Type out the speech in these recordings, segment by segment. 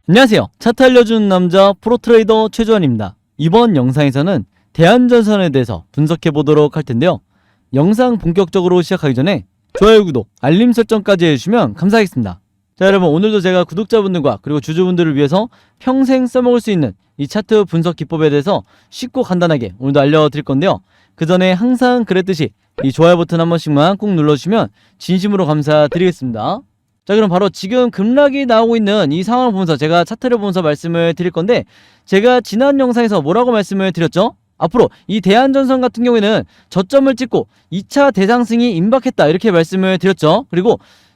안녕하세요. 차트 알려주는 남자 프로트레이더 최주환입니다. 이번 영상에서는 대한전선에 대해서 분석해 보도록 할 텐데요. 영상 본격적으로 시작하기 전에 좋아요, 구독, 알림 설정까지 해주시면 감사하겠습니다. 자, 여러분, 오늘도 제가 구독자분들과 그리고 주주분들을 위해서 평생 써먹을 수 있는 이 차트 분석 기법에 대해서 쉽고 간단하게 오늘도 알려드릴 건데요. 그 전에 항상 그랬듯이 이 좋아요 버튼 한 번씩만 꾹 눌러주시면 진심으로 감사드리겠습니다. 자, 그럼 바로 지금 급락이 나오고 있는 이 상황을 보면서 제가 차트를 보면서 말씀을 드릴 건데, 제가 지난 영상에서 뭐라고 말씀을 드렸죠? 앞으로 이 대한전선 같은 경우에는 저점을 찍고 2차 대상승이 임박했다, 이렇게 말씀을 드렸죠.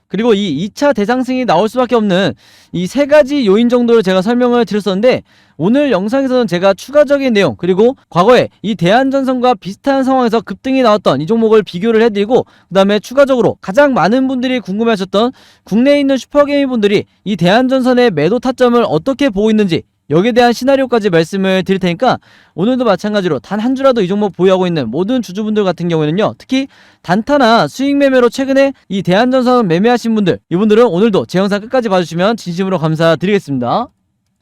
그리고 이 2차 대상승이 나올 수밖에 없는 이 세 가지 요인 정도를 제가 설명을 드렸었는데, 오늘 영상에서는 제가 추가적인 내용, 그리고 과거에 이 대한전선과 비슷한 상황에서 급등이 나왔던 이 종목을 비교를 해드리고, 그 다음에 추가적으로 가장 많은 분들이 궁금해하셨던 국내에 있는 슈퍼게임 분들이 이 대한전선의 매도 타점을 어떻게 보고 있는지, 여기에 대한 시나리오까지 말씀을 드릴 테니까, 오늘도 마찬가지로 단 한 주라도 이 종목 보유하고 있는 모든 주주분들 같은 경우에는요, 특히 단타나 수익 매매로 최근에 이 대한전선 매매하신 분들, 이분들은 오늘도 제 영상 끝까지 봐주시면 진심으로 감사드리겠습니다.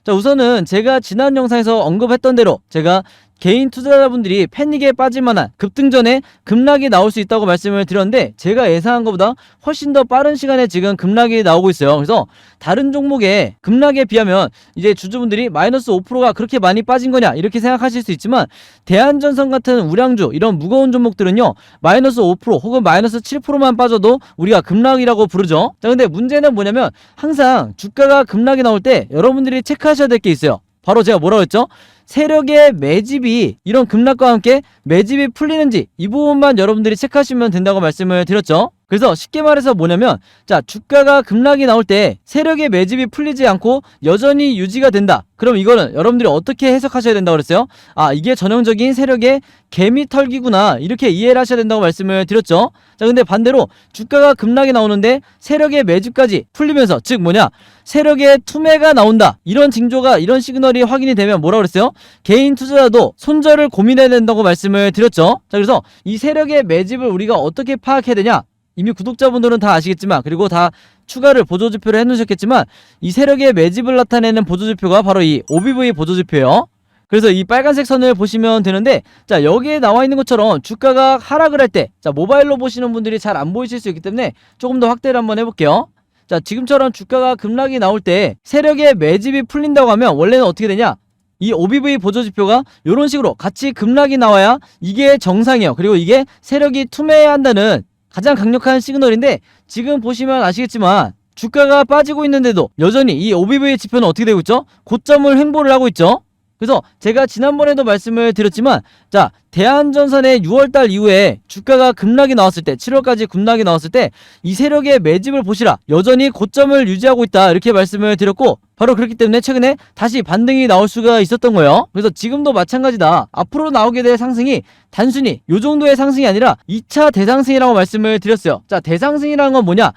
자, 우선은 제가 지난 영상에서 언급했던 대로 제가 개인 투자자분들이 패닉에 빠질 만한 급등 전에 급락이 나올 수 있다고 말씀을 드렸는데, 제가 예상한 것보다 훨씬 더 빠른 시간에 지금 급락이 나오고 있어요. 그래서 다른 종목의 급락에 비하면 이제 주주분들이 마이너스 5%가 그렇게 많이 빠진 거냐, 이렇게 생각하실 수 있지만, 대한전선 같은 우량주, 이런 무거운 종목들은요, 마이너스 5% 혹은 마이너스 7%만 빠져도 우리가 급락이라고 부르죠. 자, 근데 문제는 뭐냐면, 항상 주가가 급락이 나올 때 여러분들이 체크하셔야 될 게 있어요. 바로 제가 뭐라고 했죠? 세력의 매집이, 이런 급락과 함께 매집이 풀리는지, 이 부분만 여러분들이 체크하시면 된다고 말씀을 드렸죠. 그래서 쉽게 말해서 뭐냐면, 자, 주가가 급락이 나올 때 세력의 매집이 풀리지 않고 여전히 유지가 된다. 그럼 이거는 여러분들이 어떻게 해석하셔야 된다고 그랬어요? 아, 이게 전형적인 세력의 개미 털기구나, 이렇게 이해를 하셔야 된다고 말씀을 드렸죠. 자, 근데 반대로 주가가 급락이 나오는데 세력의 매집까지 풀리면서, 즉 뭐냐, 세력의 투매가 나온다, 이런 징조가, 이런 시그널이 확인이 되면 뭐라고 그랬어요? 개인 투자자도 손절을 고민해야 된다고 말씀을 드렸죠. 자, 그래서 이 세력의 매집을 우리가 어떻게 파악해야 되냐? 이미 구독자분들은 다 아시겠지만, 그리고 다 추가를 보조지표를 해놓으셨겠지만, 이 세력의 매집을 나타내는 보조지표가 바로 이 OBV 보조지표예요. 그래서 이 빨간색 선을 보시면 되는데, 자, 여기에 나와 있는 것처럼 주가가 하락을 할 때, 자, 모바일로 보시는 분들이 잘 안 보이실 수 있기 때문에 조금 더 확대를 한번 해볼게요. 자, 지금처럼 주가가 급락이 나올 때 세력의 매집이 풀린다고 하면 원래는 어떻게 되냐, 이 OBV 보조지표가 이런 식으로 같이 급락이 나와야 이게 정상이에요. 그리고 이게 세력이 투매해야 한다는 가장 강력한 시그널인데, 지금 보시면 아시겠지만 주가가 빠지고 있는데도 여전히 이 OBV 지표는 어떻게 되고 있죠? 고점을 횡보를 하고 있죠. 그래서 제가 지난번에도 말씀을 드렸지만, 자, 대한전선의 6월달 이후에 주가가 급락이 나왔을 때, 7월까지 급락이 나왔을 때 이 세력의 매집을 보시라, 여전히 고점을 유지하고 있다, 이렇게 말씀을 드렸고, 바로 그렇기 때문에 최근에 다시 반등이 나올 수가 있었던 거예요. 그래서 지금도 마찬가지다. 앞으로 나오게 될 상승이 단순히 요 정도의 상승이 아니라 2차 대상승이라고 말씀을 드렸어요. 자, 대상승이라는 건 뭐냐,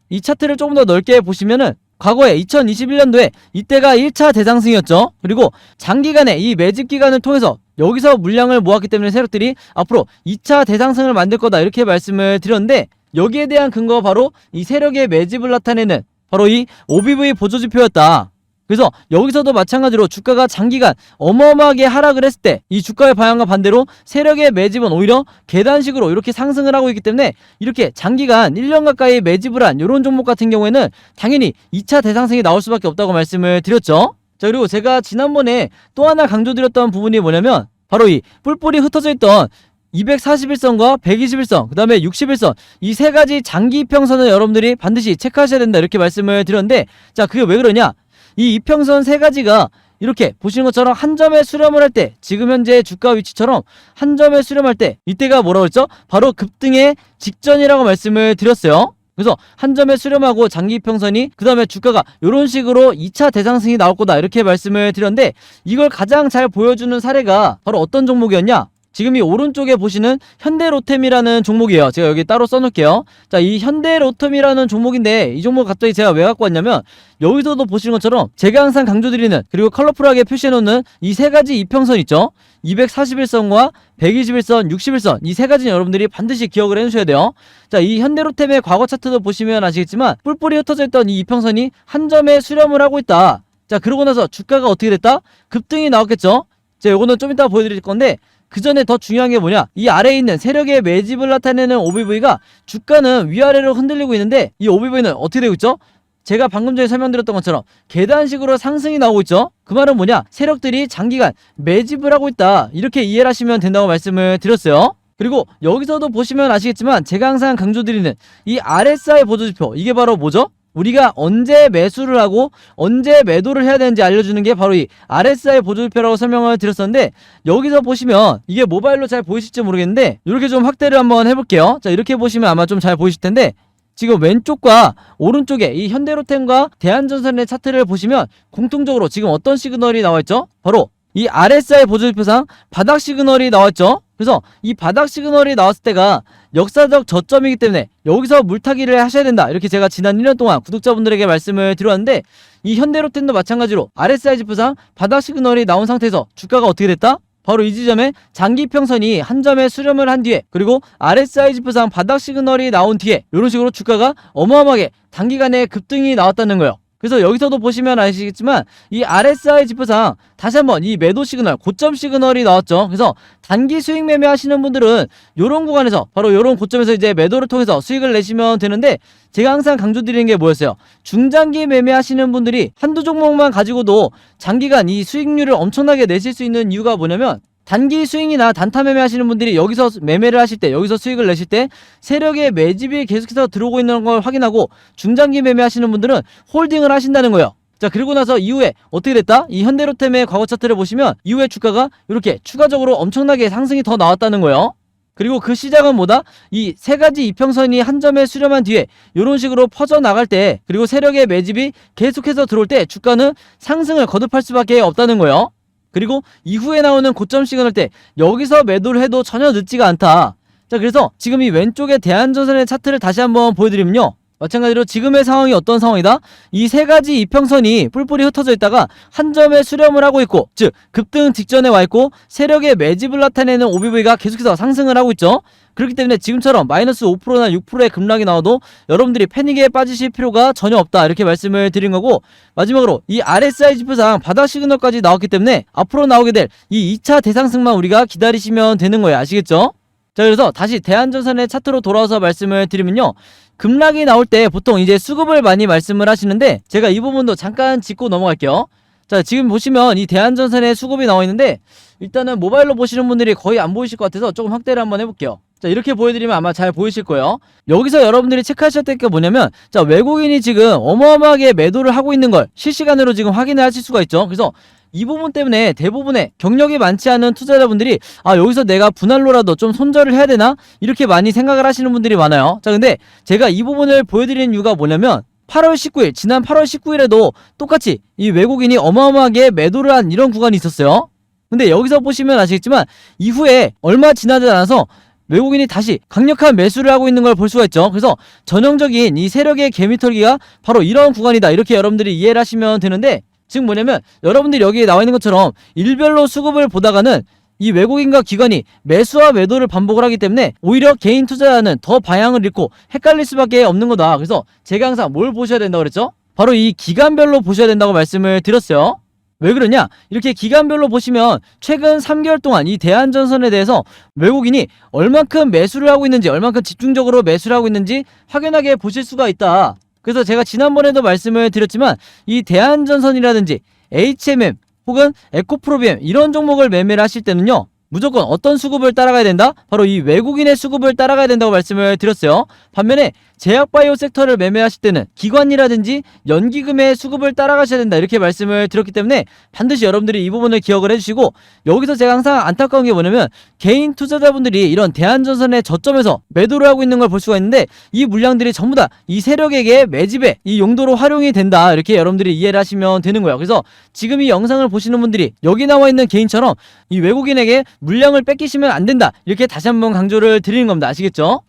이 차트를 조금 더 넓게 보시면은 과거에 2021년도에 이때가 1차 대상승이었죠. 그리고 장기간의 이 매집 기간을 통해서 여기서 물량을 모았기 때문에 세력들이 앞으로 2차 대상승을 만들 거다, 이렇게 말씀을 드렸는데, 여기에 대한 근거가 바로 이 세력의 매집을 나타내는 바로 이 OBV 보조지표였다. 그래서 여기서도 마찬가지로 주가가 장기간 어마어마하게 하락을 했을 때 이 주가의 방향과 반대로 세력의 매집은 오히려 계단식으로 이렇게 상승을 하고 있기 때문에, 이렇게 장기간 1년 가까이 매집을 한 이런 종목 같은 경우에는 당연히 2차 대상승이 나올 수밖에 없다고 말씀을 드렸죠. 자, 그리고 제가 지난번에 또 하나 강조드렸던 부분이 뭐냐면, 바로 이 뿔뿔이 흩어져 있던 241선과 121선, 그 다음에 61선, 이 세 가지 장기 이평선을 여러분들이 반드시 체크하셔야 된다, 이렇게 말씀을 드렸는데, 자, 그게 왜 그러냐, 이 이평선 세 가지가 이렇게 보시는 것처럼 한 점에 수렴을 할 때, 지금 현재 주가 위치처럼 한 점에 수렴할 때, 이때가 뭐라고 했죠? 바로 급등의 직전이라고 말씀을 드렸어요. 그래서 한 점에 수렴하고 장기 이평선이, 그 다음에 주가가 이런 식으로 2차 대상승이 나올 거다, 이렇게 말씀을 드렸는데, 이걸 가장 잘 보여주는 사례가 바로 어떤 종목이었냐, 지금 이 오른쪽에 보시는 현대로템이라는 종목이에요. 제가 여기 따로 써놓을게요. 자, 이 현대로템이라는 종목인데, 이 종목 갑자기 제가 왜 갖고 왔냐면, 여기서도 보시는 것처럼 제가 항상 강조드리는, 그리고 컬러풀하게 표시해놓는 이 세 가지 이평선 있죠? 241선과 121선, 61선, 이 세 가지는 여러분들이 반드시 기억을 해주셔야 돼요. 자, 이 현대로템의 과거 차트도 보시면 아시겠지만, 뿔뿔이 흩어져 있던 이 이평선이 한 점에 수렴을 하고 있다. 자, 그러고 나서 주가가 어떻게 됐다? 급등이 나왔겠죠? 자, 요거는 좀 이따 보여드릴 건데, 그 전에 더 중요한 게 뭐냐, 이 아래에 있는 세력의 매집을 나타내는 OBV가 주가는 위아래로 흔들리고 있는데, 이 OBV는 어떻게 되고 있죠? 제가 방금 전에 설명드렸던 것처럼 계단식으로 상승이 나오고 있죠. 그 말은 뭐냐, 세력들이 장기간 매집을 하고 있다, 이렇게 이해를 하시면 된다고 말씀을 드렸어요. 그리고 여기서도 보시면 아시겠지만 제가 항상 강조드리는 이 RSI 보조지표, 이게 바로 뭐죠? 우리가 언제 매수를 하고 언제 매도를 해야 되는지 알려주는 게 바로 이 RSI 보조지표라고 설명을 드렸었는데, 여기서 보시면 이게 모바일로 잘 보이실지 모르겠는데 이렇게 좀 확대를 한번 해볼게요. 자, 이렇게 보시면 아마 좀 잘 보이실 텐데, 지금 왼쪽과 오른쪽에 이 현대로템과 대한전선의 차트를 보시면 공통적으로 지금 어떤 시그널이 나와있죠? 바로 이 RSI 보조지표상 바닥 시그널이 나왔죠. 그래서 이 바닥 시그널이 나왔을 때가 역사적 저점이기 때문에 여기서 물타기를 하셔야 된다, 이렇게 제가 지난 1년 동안 구독자분들에게 말씀을 드렸는데, 이 현대로템도 마찬가지로 RSI 지표상 바닥 시그널이 나온 상태에서 주가가 어떻게 됐다? 바로 이 지점에 장기평선이 한 점에 수렴을 한 뒤에, 그리고 RSI 지표상 바닥 시그널이 나온 뒤에 이런 식으로 주가가 어마어마하게 단기간에 급등이 나왔다는 거예요. 그래서 여기서도 보시면 아시겠지만 이 RSI 지표상 다시 한번 이 매도 시그널, 고점 시그널이 나왔죠. 그래서 단기 수익 매매 하시는 분들은 이런 구간에서, 바로 이런 고점에서 이제 매도를 통해서 수익을 내시면 되는데, 제가 항상 강조드리는 게 뭐였어요? 중장기 매매 하시는 분들이 한두 종목만 가지고도 장기간 이 수익률을 엄청나게 내실 수 있는 이유가 뭐냐면, 단기 스윙이나 단타 매매 하시는 분들이 여기서 매매를 하실 때, 여기서 수익을 내실 때 세력의 매집이 계속해서 들어오고 있는 걸 확인하고, 중장기 매매 하시는 분들은 홀딩을 하신다는 거예요. 자, 그리고 나서 이후에 어떻게 됐다? 이 현대로템의 과거 차트를 보시면 이후에 주가가 이렇게 추가적으로 엄청나게 상승이 더 나왔다는 거예요. 그리고 그 시작은 뭐다? 이 세 가지 이평선이 한 점에 수렴한 뒤에 이런 식으로 퍼져나갈 때, 그리고 세력의 매집이 계속해서 들어올 때 주가는 상승을 거듭할 수밖에 없다는 거예요. 그리고 이후에 나오는 고점 시그널 때 여기서 매도를 해도 전혀 늦지가 않다. 자, 그래서 지금 이 왼쪽에 대한전선의 차트를 다시 한번 보여드리면요, 마찬가지로 지금의 상황이 어떤 상황이다? 이 세 가지 이평선이 뿔뿔이 흩어져 있다가 한 점에 수렴을 하고 있고, 즉 급등 직전에 와 있고, 세력의 매집을 나타내는 OBV가 계속해서 상승을 하고 있죠. 그렇기 때문에 지금처럼 마이너스 5%나 6%의 급락이 나와도 여러분들이 패닉에 빠지실 필요가 전혀 없다, 이렇게 말씀을 드린 거고, 마지막으로 이 RSI 지표상 바닥 시그널까지 나왔기 때문에 앞으로 나오게 될 이 2차 대상승만 우리가 기다리시면 되는 거예요. 아시겠죠? 자, 그래서 다시 대한전선의 차트로 돌아와서 말씀을 드리면요, 급락이 나올 때 보통 이제 수급을 많이 말씀을 하시는데, 제가 이 부분도 잠깐 짚고 넘어갈게요. 자, 지금 보시면 이 대한전선의 수급이 나와 있는데, 일단은 모바일로 보시는 분들이 거의 안 보이실 것 같아서 조금 확대를 한번 해볼게요. 자, 이렇게 보여드리면 아마 잘 보이실 거예요. 여기서 여러분들이 체크하셔야 될 게 뭐냐면, 자, 외국인이 지금 어마어마하게 매도를 하고 있는 걸 실시간으로 지금 확인을 하실 수가 있죠. 그래서 이 부분 때문에 대부분의 경력이 많지 않은 투자자분들이, 아, 여기서 내가 분할로라도 좀 손절을 해야 되나, 이렇게 많이 생각을 하시는 분들이 많아요. 자, 근데 제가 이 부분을 보여드리는 이유가 뭐냐면, 8월 19일, 지난 8월 19일에도 똑같이 이 외국인이 어마어마하게 매도를 한 이런 구간이 있었어요. 근데 여기서 보시면 아시겠지만 이후에 얼마 지나지 않아서 외국인이 다시 강력한 매수를 하고 있는 걸 볼 수가 있죠. 그래서 전형적인 이 세력의 개미털기가 바로 이런 구간이다, 이렇게 여러분들이 이해를 하시면 되는데, 즉 뭐냐면 여러분들이 여기에 나와 있는 것처럼 일별로 수급을 보다가는 이 외국인과 기관이 매수와 매도를 반복을 하기 때문에 오히려 개인 투자자는 더 방향을 잃고 헷갈릴 수밖에 없는 거다. 그래서 제가 항상 뭘 보셔야 된다고 그랬죠? 바로 이 기간별로 보셔야 된다고 말씀을 드렸어요. 왜 그러냐? 이렇게 기간별로 보시면 최근 3개월 동안 이 대한전선에 대해서 외국인이 얼만큼 매수를 하고 있는지, 얼만큼 집중적으로 매수를 하고 있는지 확연하게 보실 수가 있다. 그래서 제가 지난번에도 말씀을 드렸지만 이 대한전선이라든지 HMM 혹은 에코프로비엠 이런 종목을 매매를 하실 때는요, 무조건 어떤 수급을 따라가야 된다? 바로 이 외국인의 수급을 따라가야 된다고 말씀을 드렸어요. 반면에 제약바이오 섹터를 매매하실 때는 기관이라든지 연기금의 수급을 따라가셔야 된다, 이렇게 말씀을 드렸기 때문에 반드시 여러분들이 이 부분을 기억을 해주시고, 여기서 제가 항상 안타까운 게 뭐냐면 개인 투자자분들이 이런 대한전선의 저점에서 매도를 하고 있는 걸 볼 수가 있는데, 이 물량들이 전부 다 이 세력에게 매집의 이 용도로 활용이 된다, 이렇게 여러분들이 이해를 하시면 되는 거예요. 그래서 지금 이 영상을 보시는 분들이 여기 나와 있는 개인처럼 이 외국인에게 물량을 뺏기시면 안 된다, 이렇게 다시 한번 강조를 드리는 겁니다. 아시겠죠?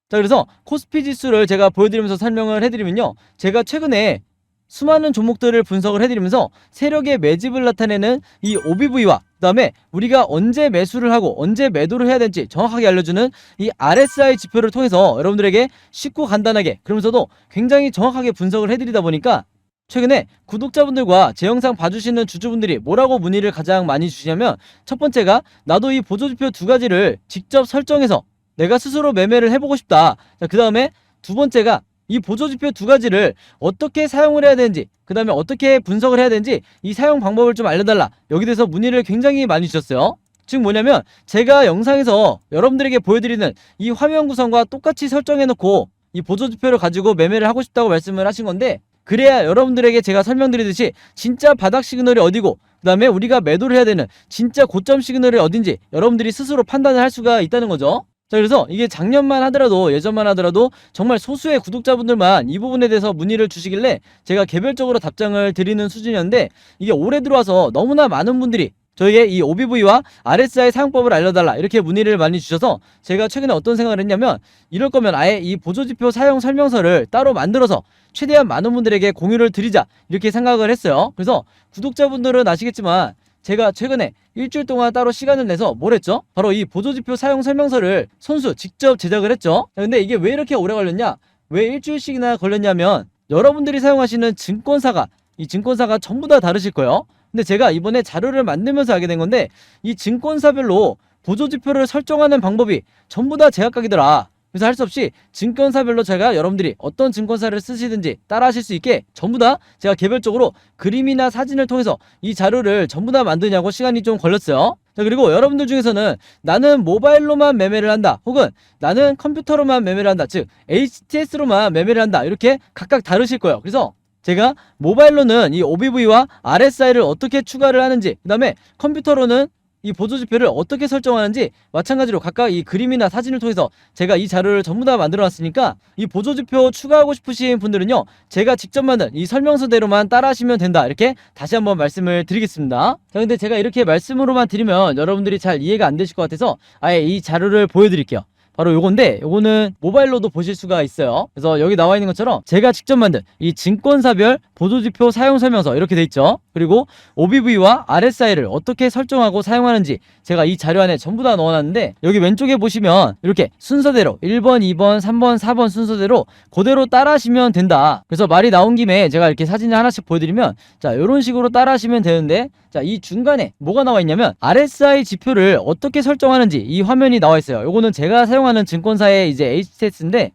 자, 그래서 코스피 지수를 제가 보여드리면서 설명을 해드리면요, 제가 최근에 수많은 종목들을 분석을 해드리면서 세력의 매집을 나타내는 이 OBV와 그 다음에 우리가 언제 매수를 하고 언제 매도를 해야 될지 정확하게 알려주는 이 RSI 지표를 통해서 여러분들에게 쉽고 간단하게, 그러면서도 굉장히 정확하게 분석을 해드리다 보니까 최근에 구독자분들과 제 영상 봐주시는 주주분들이 뭐라고 문의를 가장 많이 주시냐면, 첫 번째가 나도 이 보조지표 두 가지를 직접 설정해서 내가 스스로 매매를 해보고 싶다. 자, 그 다음에 두 번째가 이 보조지표 두 가지를 어떻게 사용을 해야 되는지, 그 다음에 어떻게 분석을 해야 되는지 이 사용 방법을 좀 알려달라. 여기 대해서 문의를 굉장히 많이 주셨어요. 즉 뭐냐면, 제가 영상에서 여러분들에게 보여드리는 이 화면 구성과 똑같이 설정해놓고 이 보조지표를 가지고 매매를 하고 싶다고 말씀을 하신 건데, 그래야 여러분들에게 제가 설명드리듯이 진짜 바닥 시그널이 어디고, 그 다음에 우리가 매도를 해야 되는 진짜 고점 시그널이 어딘지 여러분들이 스스로 판단을 할 수가 있다는 거죠. 자, 그래서 이게 작년만 하더라도, 예전만 하더라도 정말 소수의 구독자분들만 이 부분에 대해서 문의를 주시길래 제가 개별적으로 답장을 드리는 수준이었는데, 이게 올해 들어와서 너무나 많은 분들이 저에게 이 OBV와 RSI 사용법을 알려달라 이렇게 문의를 많이 주셔서, 제가 최근에 어떤 생각을 했냐면, 이럴 거면 아예 이 보조지표 사용 설명서를 따로 만들어서 최대한 많은 분들에게 공유를 드리자 이렇게 생각을 했어요. 그래서 구독자분들은 아시겠지만 제가 최근에 일주일 동안 따로 시간을 내서 뭘 했죠? 바로 이 보조지표 사용 설명서를 손수 직접 제작을 했죠. 근데 이게 왜 이렇게 오래 걸렸냐? 왜 일주일씩이나 걸렸냐면, 여러분들이 사용하시는 증권사가, 이 증권사가 전부 다 다르실 거예요. 근데 제가 이번에 자료를 만들면서 알게 된 건데, 이 증권사별로 보조지표를 설정하는 방법이 전부 다 제각각이더라. 그래서 할 수 없이 증권사별로 제가 여러분들이 어떤 증권사를 쓰시든지 따라 하실 수 있게 전부 다 제가 개별적으로 그림이나 사진을 통해서 이 자료를 전부 다 만드냐고 시간이 좀 걸렸어요. 자, 그리고 여러분들 중에서는 나는 모바일로만 매매를 한다, 혹은 나는 컴퓨터로만 매매를 한다, 즉 HTS로만 매매를 한다, 이렇게 각각 다르실 거예요. 그래서 제가 모바일로는 이 OBV와 RSI를 어떻게 추가를 하는지, 그 다음에 컴퓨터로는 이 보조지표를 어떻게 설정하는지 마찬가지로 각각 이 그림이나 사진을 통해서 제가 이 자료를 전부 다 만들어 놨으니까, 이 보조지표 추가하고 싶으신 분들은요, 제가 직접 만든 이 설명서대로만 따라 하시면 된다, 이렇게 다시 한번 말씀을 드리겠습니다. 자, 근데 제가 이렇게 말씀으로만 드리면 여러분들이 잘 이해가 안 되실 것 같아서 아예 이 자료를 보여드릴게요. 바로 요건데, 요거는 모바일로도 보실 수가 있어요. 그래서 여기 나와 있는 것처럼 제가 직접 만든 이 증권사별 보조지표 사용 설명서 이렇게 돼 있죠. 그리고 OBV와 RSI를 어떻게 설정하고 사용하는지 제가 이 자료 안에 전부 다 넣어놨는데, 여기 왼쪽에 보시면 이렇게 순서대로 1번, 2번, 3번, 4번 순서대로 그대로 따라 하시면 된다. 그래서 말이 나온 김에 제가 이렇게 사진을 하나씩 보여드리면, 자, 이런 식으로 따라 하시면 되는데, 자, 이 중간에 뭐가 나와 있냐면 RSI 지표를 어떻게 설정하는지 이 화면이 나와 있어요. 요거는 제가 사용하는 증권사의 이제 HTS인데,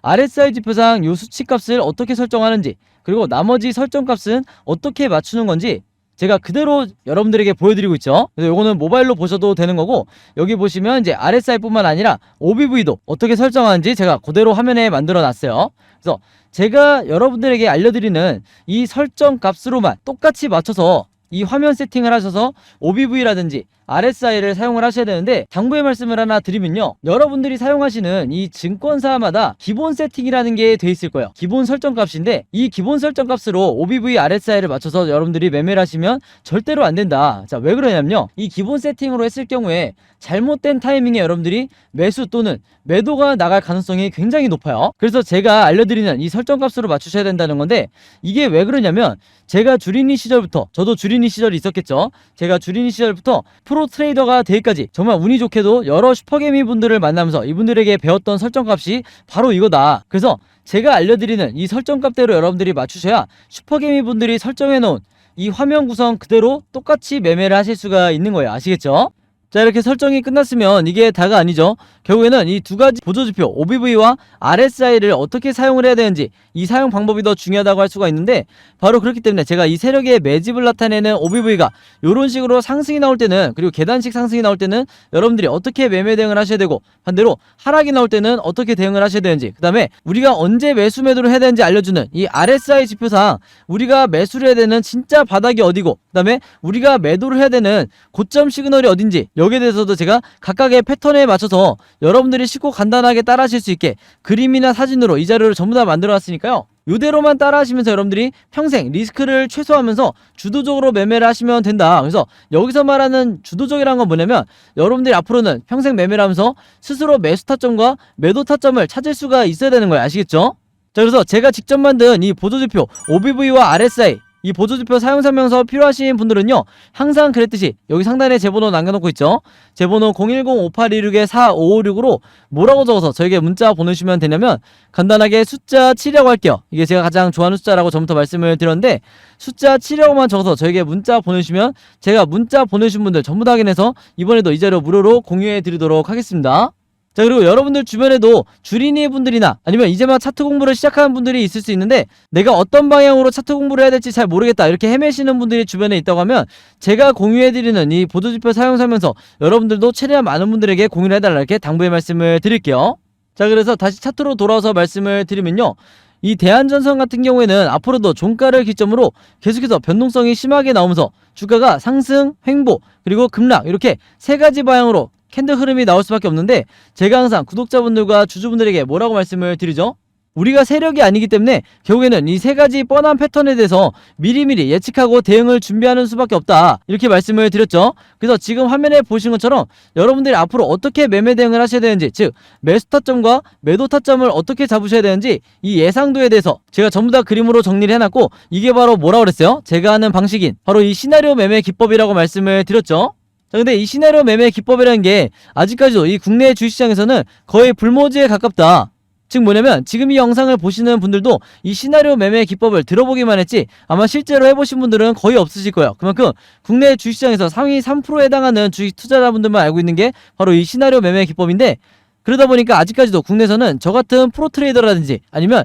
RSI 지표상 요 수치값을 어떻게 설정하는지, 그리고 나머지 설정값은 어떻게 맞추는 건지 제가 그대로 여러분들에게 보여드리고 있죠. 그래서 요거는 모바일로 보셔도 되는 거고, 여기 보시면 이제 RSI 뿐만 아니라 OBV도 어떻게 설정하는지 제가 그대로 화면에 만들어 놨어요. 그래서 제가 여러분들에게 알려드리는 이 설정 값으로만 똑같이 맞춰서 이 화면 세팅을 하셔서 OBV라든지 RSI를 사용을 하셔야 되는데, 당부의 말씀을 하나 드리면요, 여러분들이 사용하시는 이 증권사마다 기본 세팅이라는 게 돼 있을 거예요. 기본 설정 값인데, 이 기본 설정 값으로 OBV, RSI를 맞춰서 여러분들이 매매를 하시면 절대로 안 된다. 자, 왜 그러냐면요, 이 기본 세팅으로 했을 경우에 잘못된 타이밍에 여러분들이 매수 또는 매도가 나갈 가능성이 굉장히 높아요. 그래서 제가 알려드리는 이 설정 값으로 맞추셔야 된다는 건데, 이게 왜 그러냐면, 제가 주린이 시절부터, 저도 주린이 시절이 있었겠죠. 제가 주린이 시절부터 프로 트레이더가 되기까지 정말 운이 좋게도 여러 슈퍼개미 분들을 만나면서 이분들에게 배웠던 설정값이 바로 이거다. 그래서 제가 알려드리는 이 설정값대로 여러분들이 맞추셔야 슈퍼개미 분들이 설정해놓은 이 화면 구성 그대로 똑같이 매매를 하실 수가 있는 거예요. 아시겠죠? 자, 이렇게 설정이 끝났으면 이게 다가 아니죠. 결국에는 이 두 가지 보조지표 OBV와 RSI를 어떻게 사용을 해야 되는지, 이 사용 방법이 더 중요하다고 할 수가 있는데, 바로 그렇기 때문에 제가 이 세력의 매집을 나타내는 OBV가 이런 식으로 상승이 나올 때는, 그리고 계단식 상승이 나올 때는 여러분들이 어떻게 매매 대응을 하셔야 되고, 반대로 하락이 나올 때는 어떻게 대응을 하셔야 되는지, 그 다음에 우리가 언제 매수 매도를 해야 되는지 알려주는 이 RSI 지표상 우리가 매수를 해야 되는 진짜 바닥이 어디고, 그 다음에 우리가 매도를 해야 되는 고점 시그널이 어딘지, 여기에 대해서도 제가 각각의 패턴에 맞춰서 여러분들이 쉽고 간단하게 따라 하실 수 있게 그림이나 사진으로 이 자료를 전부 다 만들어 놨으니까요, 이대로만 따라 하시면서 여러분들이 평생 리스크를 최소화하면서 주도적으로 매매를 하시면 된다. 그래서 여기서 말하는 주도적이라는 건 뭐냐면, 여러분들이 앞으로는 평생 매매를 하면서 스스로 매수 타점과 매도 타점을 찾을 수가 있어야 되는 거예요. 아시겠죠? 자, 그래서 제가 직접 만든 이 보조지표 OBV와 RSI, 이 보조지표 사용설명서 필요하신 분들은요, 항상 그랬듯이 여기 상단에 제 번호 남겨놓고 있죠. 제 번호 010-5826-4556으로 뭐라고 적어서 저에게 문자 보내주시면 되냐면, 간단하게 숫자 7이라고 할게요. 이게 제가 가장 좋아하는 숫자라고 전부터 말씀을 드렸는데, 숫자 7이라고만 적어서 저에게 문자 보내주시면 제가 문자 보내주신 분들 전부 다 확인해서 이번에도 이 자료 무료로 공유해 드리도록 하겠습니다. 자, 그리고 여러분들 주변에도 주린이 분들이나 아니면 이제 막 차트 공부를 시작하는 분들이 있을 수 있는데, 내가 어떤 방향으로 차트 공부를 해야 될지 잘 모르겠다 이렇게 헤매시는 분들이 주변에 있다고 하면, 제가 공유해드리는 이 보조지표 사용하면서 여러분들도 최대한 많은 분들에게 공유를 해달라 이렇게 당부의 말씀을 드릴게요. 자, 그래서 다시 차트로 돌아와서 말씀을 드리면요, 이 대한전선 같은 경우에는 앞으로도 종가를 기점으로 계속해서 변동성이 심하게 나오면서 주가가 상승, 횡보, 그리고 급락 이렇게 세 가지 방향으로 캔들 흐름이 나올 수밖에 없는데, 제가 항상 구독자분들과 주주분들에게 뭐라고 말씀을 드리죠? 우리가 세력이 아니기 때문에 결국에는 이 세 가지 뻔한 패턴에 대해서 미리미리 예측하고 대응을 준비하는 수밖에 없다 이렇게 말씀을 드렸죠. 그래서 지금 화면에 보신 것처럼 여러분들이 앞으로 어떻게 매매 대응을 하셔야 되는지, 즉 매수 타점과 매도 타점을 어떻게 잡으셔야 되는지 이 예상도에 대해서 제가 전부 다 그림으로 정리를 해놨고, 이게 바로 뭐라고 그랬어요? 제가 하는 방식인 바로 이 시나리오 매매 기법이라고 말씀을 드렸죠. 자, 근데 이 시나리오 매매 기법이라는 게 아직까지도 이 국내 주식시장에서는 거의 불모지에 가깝다. 즉 뭐냐면, 지금 이 영상을 보시는 분들도 이 시나리오 매매 기법을 들어보기만 했지 아마 실제로 해보신 분들은 거의 없으실 거예요. 그만큼 국내 주식시장에서 상위 3%에 해당하는 주식 투자자분들만 알고 있는 게 바로 이 시나리오 매매 기법인데, 그러다 보니까 아직까지도 국내에서는 저 같은 프로트레이더라든지 아니면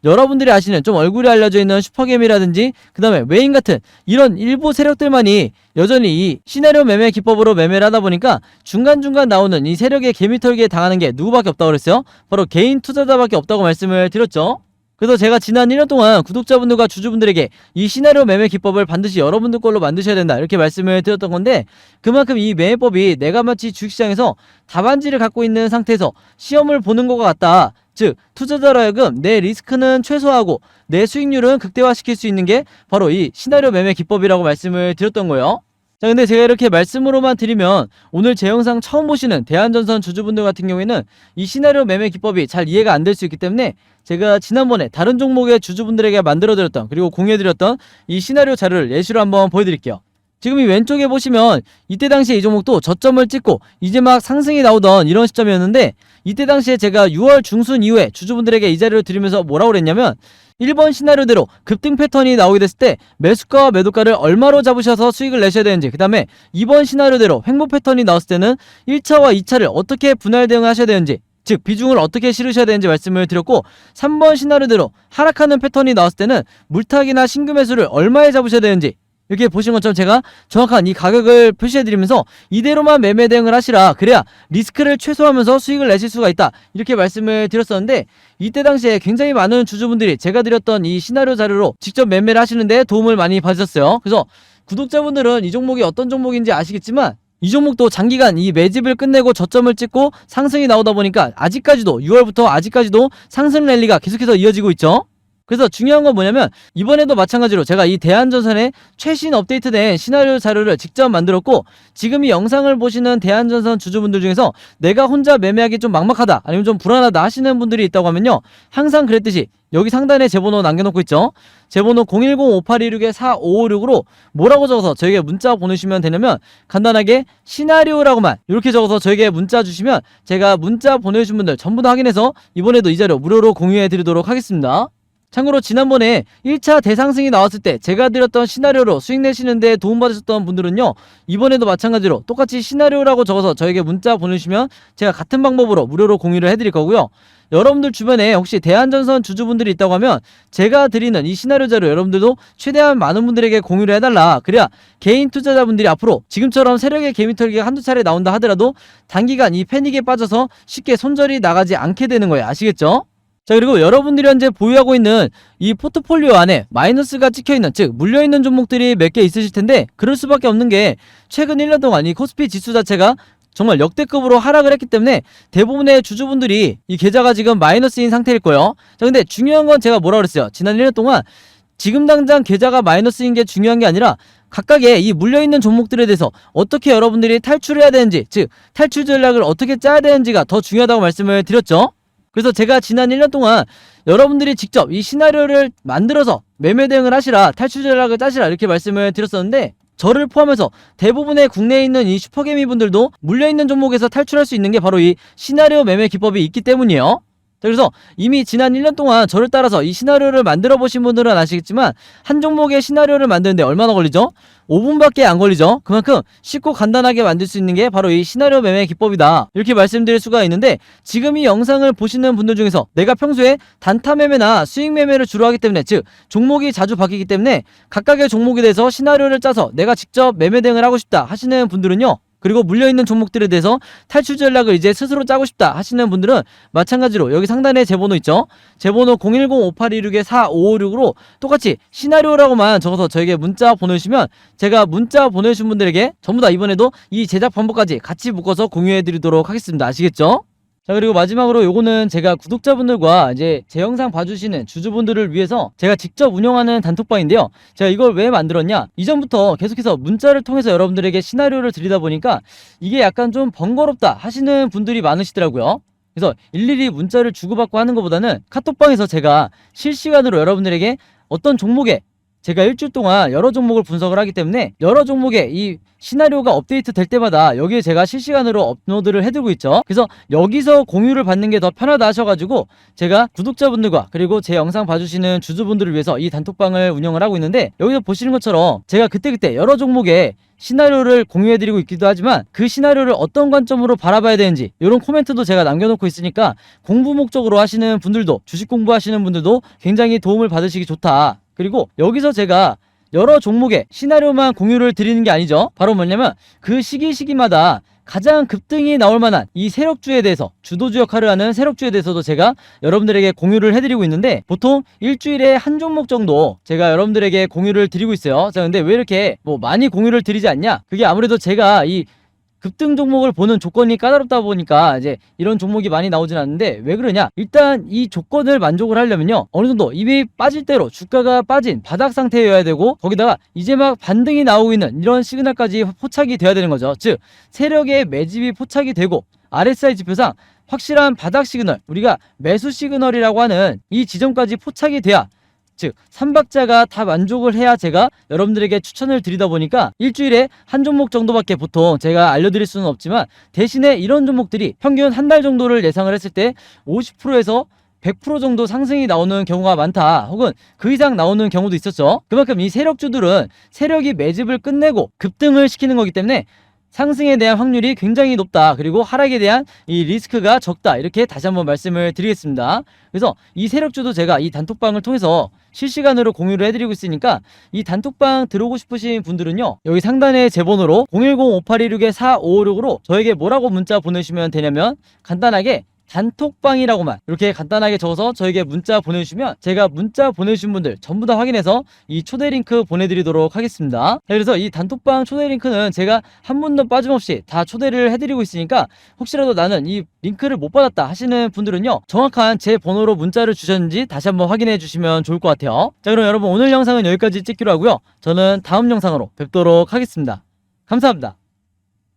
여러분들이 아시는 좀 얼굴이 알려져 있는 슈퍼게임이라든지 그 다음에 웨인 같은 이런 일부 세력들만이 여전히 이 시나리오 매매 기법으로 매매를 하다 보니까 중간중간 나오는 이 세력의 개미털기에 당하는 게 누구밖에 없다고 그랬어요? 바로 개인 투자자밖에 없다고 말씀을 드렸죠. 그래서 제가 지난 1년 동안 구독자분들과 주주분들에게 이 시나리오 매매 기법을 반드시 여러분들 걸로 만드셔야 된다 이렇게 말씀을 드렸던 건데, 그만큼 이 매매법이 내가 마치 주식시장에서 답안지를 갖고 있는 상태에서 시험을 보는 것과 같다. 즉 투자자로 하여금 내 리스크는 최소화하고 내 수익률은 극대화시킬 수 있는 게 바로 이 시나리오 매매 기법이라고 말씀을 드렸던 거예요. 자, 근데 제가 이렇게 말씀으로만 드리면 오늘 제 영상 처음 보시는 대한전선 주주분들 같은 경우에는 이 시나리오 매매 기법이 잘 이해가 안 될 수 있기 때문에, 제가 지난번에 다른 종목의 주주분들에게 만들어드렸던 그리고 공유해드렸던 이 시나리오 자료를 예시로 한번 보여드릴게요. 지금 이 왼쪽에 보시면 이때 당시에 이 종목도 저점을 찍고 이제 막 상승이 나오던 이런 시점이었는데, 이때 당시에 제가 6월 중순 이후에 주주분들에게 이 자료를 드리면서 뭐라고 그랬냐면, 1번 시나리오대로 급등 패턴이 나오게 됐을 때 매수가와 매도가를 얼마로 잡으셔서 수익을 내셔야 되는지, 그 다음에 2번 시나리오대로 횡보 패턴이 나왔을 때는 1차와 2차를 어떻게 분할 대응을 하셔야 되는지, 즉 비중을 어떻게 실으셔야 되는지 말씀을 드렸고, 3번 시나리오대로 하락하는 패턴이 나왔을 때는 물타기나 신규 매수를 얼마에 잡으셔야 되는지, 이렇게 보신 것처럼 제가 정확한 이 가격을 표시해드리면서 이대로만 매매 대응을 하시라, 그래야 리스크를 최소화하면서 수익을 내실 수가 있다 이렇게 말씀을 드렸었는데, 이때 당시에 굉장히 많은 주주분들이 제가 드렸던 이 시나리오 자료로 직접 매매를 하시는데 도움을 많이 받으셨어요. 그래서 구독자분들은 이 종목이 어떤 종목인지 아시겠지만, 이 종목도 장기간 이 매집을 끝내고 저점을 찍고 상승이 나오다 보니까 아직까지도 6월부터 아직까지도 상승 랠리가 계속해서 이어지고 있죠. 그래서 중요한 건 뭐냐면, 이번에도 마찬가지로 제가 이 대한전선의 최신 업데이트된 시나리오 자료를 직접 만들었고, 지금 이 영상을 보시는 대한전선 주주분들 중에서 내가 혼자 매매하기 좀 막막하다 아니면 좀 불안하다 하시는 분들이 있다고 하면요, 항상 그랬듯이 여기 상단에 제 번호 남겨놓고 있죠. 제 번호 010-5826-4556으로 뭐라고 적어서 저에게 문자 보내주시면 되냐면, 간단하게 시나리오라고만 이렇게 적어서 저에게 문자 주시면 제가 문자 보내주신 분들 전부 다 확인해서 이번에도 이 자료 무료로 공유해 드리도록 하겠습니다. 참고로 지난번에 1차 대상승이 나왔을 때 제가 드렸던 시나리오로 수익 내시는 데 도움받으셨던 분들은요, 이번에도 마찬가지로 똑같이 시나리오라고 적어서 저에게 문자 보내주시면 제가 같은 방법으로 무료로 공유를 해드릴 거고요. 여러분들 주변에 혹시 대한전선 주주분들이 있다고 하면 제가 드리는 이 시나리오 자료 여러분들도 최대한 많은 분들에게 공유를 해달라, 그래야 개인 투자자분들이 앞으로 지금처럼 세력의 개미털기가 한두 차례 나온다 하더라도 단기간 이 패닉에 빠져서 쉽게 손절이 나가지 않게 되는 거예요. 아시겠죠? 자, 그리고 여러분들이 현재 보유하고 있는 이 포트폴리오 안에 마이너스가 찍혀있는, 즉 물려있는 종목들이 몇 개 있으실 텐데, 그럴 수밖에 없는 게 최근 1년 동안 이 코스피 지수 자체가 정말 역대급으로 하락을 했기 때문에 대부분의 주주분들이 이 계좌가 지금 마이너스인 상태일 거예요. 자, 근데 중요한 건 제가 뭐라 그랬어요? 지난 1년 동안 지금 당장 계좌가 마이너스인 게 중요한 게 아니라 각각의 이 물려있는 종목들에 대해서 어떻게 여러분들이 탈출해야 되는지, 즉 탈출 전략을 어떻게 짜야 되는지가 더 중요하다고 말씀을 드렸죠. 그래서 제가 지난 1년 동안 여러분들이 직접 이 시나리오를 만들어서 매매 대응을 하시라, 탈출 전략을 짜시라 이렇게 말씀을 드렸었는데, 저를 포함해서 대부분의 국내에 있는 이 슈퍼개미 분들도 물려있는 종목에서 탈출할 수 있는 게 바로 이 시나리오 매매 기법이 있기 때문이에요. 자, 그래서 이미 지난 1년 동안 저를 따라서 이 시나리오를 만들어 보신 분들은 아시겠지만, 한 종목의 시나리오를 만드는데 얼마나 걸리죠? 5분밖에 안 걸리죠. 그만큼 쉽고 간단하게 만들 수 있는 게 바로 이 시나리오 매매 기법이다, 이렇게 말씀드릴 수가 있는데, 지금 이 영상을 보시는 분들 중에서 내가 평소에 단타 매매나 수익 매매를 주로 하기 때문에, 즉 종목이 자주 바뀌기 때문에 각각의 종목에 대해서 시나리오를 짜서 내가 직접 매매 대응을 하고 싶다 하시는 분들은요, 그리고 물려있는 종목들에 대해서 탈출 전략을 이제 스스로 짜고 싶다 하시는 분들은 마찬가지로 여기 상단에 제 번호 있죠? 제 번호 010-5826-4556으로 똑같이 시나리오라고만 적어서 저에게 문자 보내주시면, 제가 문자 보내주신 분들에게 전부 다 이번에도 이 제작 방법까지 같이 묶어서 공유해드리도록 하겠습니다. 아시겠죠? 자, 그리고 마지막으로 요거는 제가 구독자분들과 이제 제 영상 봐주시는 주주분들을 위해서 제가 직접 운영하는 단톡방인데요. 제가 이걸 왜 만들었냐, 이전부터 계속해서 문자를 통해서 여러분들에게 시나리오를 드리다 보니까 이게 약간 좀 번거롭다 하시는 분들이 많으시더라고요. 그래서 일일이 문자를 주고받고 하는 것보다는 카톡방에서 제가 실시간으로 여러분들에게 어떤 종목에, 제가 일주일 동안 여러 종목을 분석을 하기 때문에 여러 종목의 이 시나리오가 업데이트 될 때마다 여기에 제가 실시간으로 업로드를 해두고 있죠. 그래서 여기서 공유를 받는 게 더 편하다 하셔가지고 제가 구독자분들과 그리고 제 영상 봐주시는 주주분들을 위해서 이 단톡방을 운영을 하고 있는데, 여기서 보시는 것처럼 제가 그때그때 여러 종목의 시나리오를 공유해드리고 있기도 하지만, 그 시나리오를 어떤 관점으로 바라봐야 되는지 이런 코멘트도 제가 남겨놓고 있으니까 공부 목적으로 하시는 분들도, 주식 공부하시는 분들도 굉장히 도움을 받으시기 좋다. 그리고 여기서 제가 여러 종목의 시나리오만 공유를 드리는 게 아니죠. 바로 뭐냐면 그 시기마다 가장 급등이 나올 만한 이 세력주에 대해서, 주도주 역할을 하는 세력주에 대해서도 제가 여러분들에게 공유를 해드리고 있는데, 보통 일주일에 한 종목 정도 제가 여러분들에게 공유를 드리고 있어요. 자, 근데 왜 이렇게 많이 공유를 드리지 않냐? 그게 아무래도 제가 이 급등 종목을 보는 조건이 까다롭다 보니까 이제 이런 종목이 많이 나오진 않는데, 왜 그러냐, 일단 이 조건을 만족을 하려면요, 어느 정도 이미 빠질 대로 주가가 빠진 바닥 상태여야 되고, 거기다가 이제 막 반등이 나오고 있는 이런 시그널까지 포착이 돼야 되는 거죠. 즉 세력의 매집이 포착이 되고 RSI 지표상 확실한 바닥 시그널, 우리가 매수 시그널이라고 하는 이 지점까지 포착이 돼야, 즉 3박자가 다 만족을 해야 제가 여러분들에게 추천을 드리다 보니까 일주일에 한 종목 정도밖에 보통 제가 알려드릴 수는 없지만, 대신에 이런 종목들이 평균 한 달 정도를 예상을 했을 때 50%에서 100% 정도 상승이 나오는 경우가 많다, 혹은 그 이상 나오는 경우도 있었죠. 그만큼 이 세력주들은 세력이 매집을 끝내고 급등을 시키는 거기 때문에 상승에 대한 확률이 굉장히 높다, 그리고 하락에 대한 이 리스크가 적다, 이렇게 다시 한번 말씀을 드리겠습니다. 그래서 이 세력주도 제가 이 단톡방을 통해서 실시간으로 공유를 해드리고 있으니까, 이 단톡방 들어오고 싶으신 분들은요, 여기 상단에 제 번호로 010-5826-4556으로 저에게 뭐라고 문자 보내주시면 되냐면, 간단하게 단톡방이라고만 이렇게 간단하게 적어서 저에게 문자 보내주시면 제가 문자 보내주신 분들 전부 다 확인해서 이 초대 링크 보내드리도록 하겠습니다. 자, 그래서 이 단톡방 초대 링크는 제가 한 분도 빠짐없이 다 초대를 해드리고 있으니까, 혹시라도 나는 이 링크를 못 받았다 하시는 분들은요, 정확한 제 번호로 문자를 주셨는지 다시 한번 확인해 주시면 좋을 것 같아요. 자, 그럼 여러분 오늘 영상은 여기까지 찍기로 하고요, 저는 다음 영상으로 뵙도록 하겠습니다. 감사합니다.